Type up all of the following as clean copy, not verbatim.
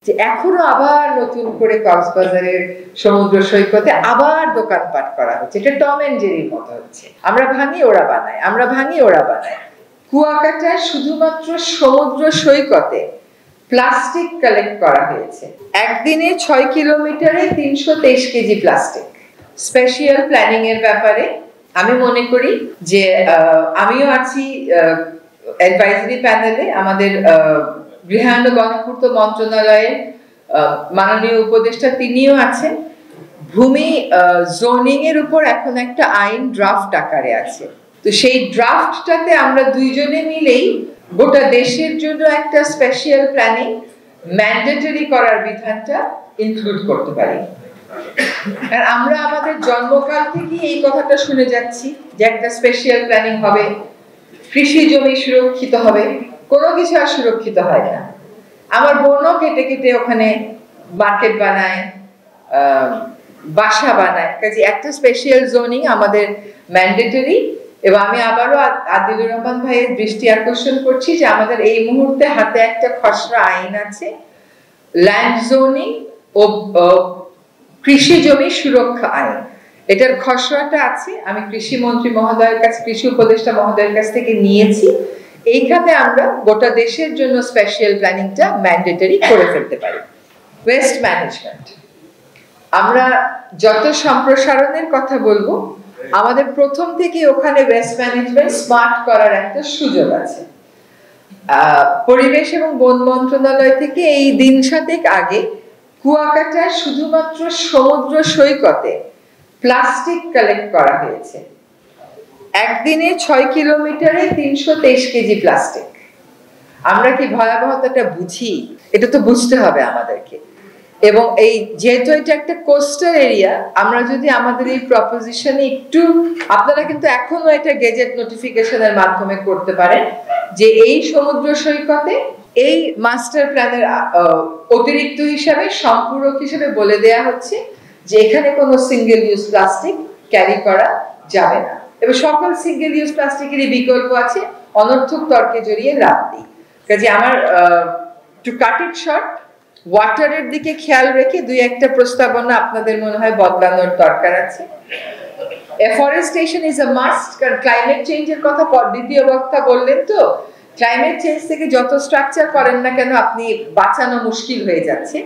যে এখনো আবার নতুন করে কক্সবাজারের সমুদ্র সৈকতে আবার দোকানপাট করা হচ্ছে। এটা টম এন্ড জেরির মতো হচ্ছে। আমরা ভাঙি ওরা বানায়, আমরা ভাঙি ওরা বানায়। কুয়াকাটায় শুধুমাত্র সমুদ্র সৈকতে প্লাস্টিক কালেক্ট করা হয়েছে। একদিনে 6 কিলোমিটারে 323 কেজি প্লাস্টিক। স্পেশাল প্ল্যানিং এর ব্যাপারে আমি মনে করি যে আমিও আছি অ্যাডভাইজারি প্যানেলে। আমাদের গৃহায়ন গণপূর্ত মন্ত্রণালয়ের মাননীয় উপদেষ্টা তিনিও আছেন। ভূমি জোনিং এর উপর এখন একটা আইন ড্রাফট আকারে আছে। তো সেই ড্রাফটটাতে আমরা দুইজনে মিলেই গোটা দেশের জন্য একটা স্পেশাল প্ল্যানিং ম্যান্ডেটরি করার বিধানটা ইনক্লুড করতে পারি। আর আমরা আমাদের জন্মকাল থেকে এই কথাটা শুনে যাচ্ছি যে একটা স্পেশাল প্ল্যানিং হবে, কৃষি জমি সুরক্ষিত হবে। কোনো কিছু আর সুরক্ষিত হয় না। আমার বোনও কেটে কেটে ওখানে মার্কেট বানায়, বাসা বানায়। কাজে একটা স্পেশাল জোনিং আমাদের ম্যান্ডেটরি। এবং আমি আবারও আদিলুর রহমান ভাইয়ের দৃষ্টি আকর্ষণ করছি যে আমাদের এই মুহূর্তে হাতে একটা খসড়া আইন আছে, ল্যান্ড জোনিং ও কৃষি জমি সুরক্ষা আইন। এটার খসড়াটা আছে, আমি কৃষি মন্ত্রী মহোদয়ের কাছে, কৃষি উপদেষ্টা মহোদয়ের কাছ থেকে নিয়েছি। এইখানে আমরা গোটা দেশের জন্য স্পেশাল প্ল্যানিংটা ম্যান্ডেটরি করে ফেলতে পারি। ওয়েস্ট ম্যানেজমেন্ট, আমরা যত সম্প্রসারণের কথা বলবো, আমাদের প্রথম থেকে ওখানে ওয়েস্ট ম্যানেজমেন্ট স্মার্ট করার একটা সুযোগ আছে। পরিবেশ এবং বন মন্ত্রণালয় থেকে এই দিন সাতেক আগে কুয়াকাটায় শুধুমাত্র সমুদ্র সৈকতে প্লাস্টিক কালেক্ট করা হয়েছে। একদিনে 6 কিলোমিটারে 323 কেজি প্লাস্টিক। আমরা কি ভয়াবহতাটা বুঝি? এটা তো বুঝতে হবে আমাদেরকে। এবং এই যেহেতু এটা একটা কোস্টাল এরিয়া, আমরা যদি আমাদের এই প্রপোজিশনে একটু, আপনারা কিন্তু এখনো এটা গেজেট নোটিফিকেশনের মাধ্যমে করতে পারেন যে এই সমুদ্র সৈকতে এই মাস্টার প্ল্যানের অতিরিক্ত হিসাবে, সম্পূরক হিসেবে বলে দেয়া হচ্ছে যে এখানে কোনো সিঙ্গেল ইউজ প্লাস্টিক ক্যারি করা যাবে না। এবং সকল সিঙ্গেল ইউজ প্লাস্টিকেরই বিকল্প আছে, অনর্থক তর্কে জড়িয়ে লাভ নেই। কাজে আমার টু কাট ইট শর্ট, ওয়াটারের দিকে খেয়াল রেখে দুই একটা প্রস্তাবনা আপনাদের মনে হয় বদলানোর দরকার আছে। এফরেস্টেশন ইজ আ মাস্ট, কারণ ক্লাইমেট চেঞ্জের কথা দ্বিতীয় বক্তা বললেন। তো ক্লাইমেট চেঞ্জ থেকে যত স্ট্রাকচার করেন না কেন আপনি বাঁচানো মুশকিল হয়ে যাচ্ছে।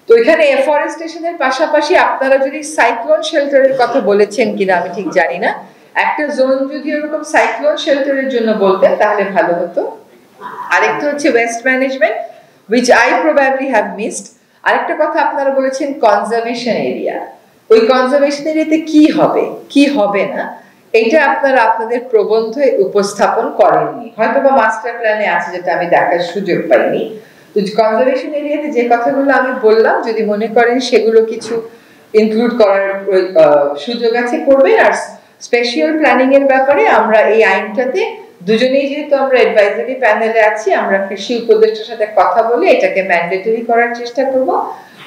তো এখানে এফরেস্টেশনের পাশাপাশি আপনারা যদি সাইক্লোন শেল্টারের কথা বলেছেন কিনা আমি ঠিক জানি না, একটা জোন যদি ওরকম সাইক্লোন শেল্টারের জন্য বলতেন তাহলে ভালো হতো। আরেকটা হচ্ছে waste management, which I probably have missed. আরেকটা কথা আপনারা বলেছেন কনজারভেশন এরিয়া। ওই কনজারভেশন এরিয়াতে কি হবে কি হবে না এটা আপনারা আপনাদের প্রবন্ধে উপস্থাপন করেননি, হয়তো বা মাস্টার প্ল্যানে আছে যেটা আমি দেখার সুযোগ পাইনি। তো কনজারভেশন এরিয়াতে যে কথাগুলো আমি বললাম, যদি মনে করেন সেগুলো কিছু ইনক্লুড করার সুযোগ আছে করবেন। আর স্পেশাল প্ল্যানিং এর ব্যাপারে আমরা এই আইনটাতে দুজনেই, যেহেতু আমরা অ্যাডভাইজারি প্যানেলে আছি, আমরা কৃষি উপদেষ্টার সাথে কথা বলে এটাকে ম্যান্ডেটরি করার চেষ্টা করব।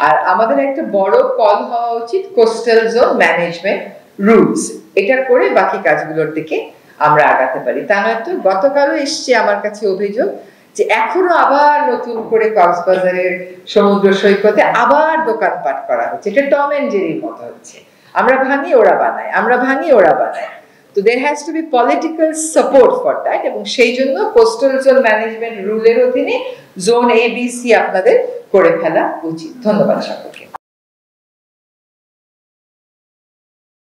আর আমাদের একটা বড় কল হওয়া উচিত কোস্টাল জোন ম্যানেজমেন্ট রুলস, এটা করে বাকি কাজগুলোর দিকে আমরা আগাতে পারি। তা নয়তো গতকালও এসছে আমার কাছে অভিযোগ যে এখনো আবার নতুন করে কক্সবাজারের সমুদ্র সৈকতে আবার দোকানপাট করা হচ্ছে। এটা টম এন্ড জেরির মতো হচ্ছে। আমরা ভাঙি ওরা বানায়, আমরা ভাঙি ওরা বানায়। তো there has to be political support for that, এবং সেই জন্য কোস্টাল জোন ম্যানেজমেন্ট রুলের অধীনে জোন ABC আপনাদের করে ফেলা উচিত। ধন্যবাদ সকলকে।